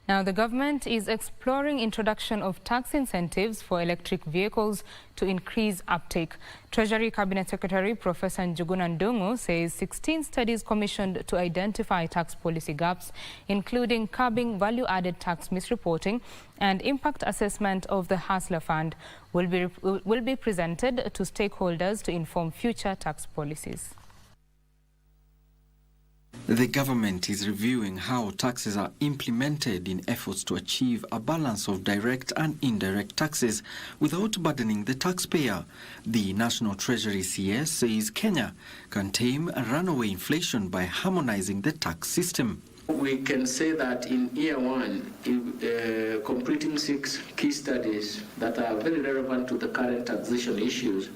Now, the government is exploring introduction of tax incentives for electric vehicles to increase uptake. Treasury Cabinet Secretary Professor Njuguna Ndung'u says 16 studies commissioned to identify tax policy gaps, including curbing value-added tax misreporting and impact assessment of the Hustler Fund, will be presented to stakeholders to inform future tax policies. The government is reviewing how taxes are implemented in efforts to achieve a balance of direct and indirect taxes without burdening the taxpayer. The National Treasury CS says Kenya can tame runaway inflation by harmonizing the tax system. We can say that in year one, completing 6 key studies that are very relevant to the current taxation issues,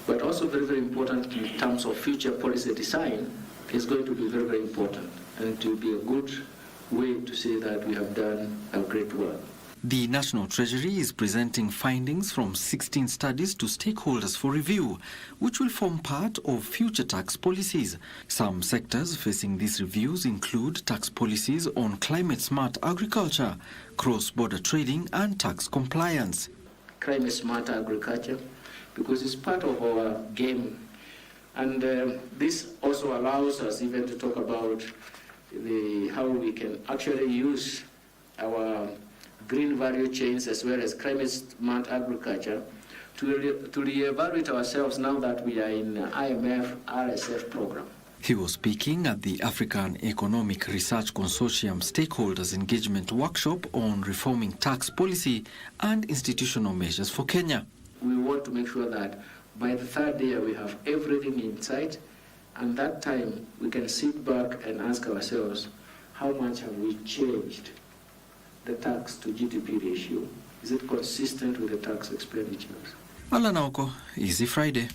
but also very, very important in terms of future policy design, is going to be very, very important, and it will be a good way to say that we have done a great work. The National Treasury is presenting findings from 16 studies to stakeholders for review, which will form part of future tax policies. Some sectors facing these reviews include tax policies on climate-smart agriculture, cross-border trading and tax compliance. Climate-smart agriculture, because it's part of our game. And this also allows us even to talk about how we can actually use our green value chains as well as climate-smart agriculture to reevaluate ourselves now that we are in IMF RSF program. He was speaking at the African Economic Research Consortium Stakeholders Engagement Workshop on reforming tax policy and institutional measures for Kenya. We want to make sure that by the 3rd year we have everything in sight, and that time we can sit back and ask ourselves, how much have we changed the tax to GDP ratio? Is it consistent with the tax expenditures? Alan Oko, Easy Friday.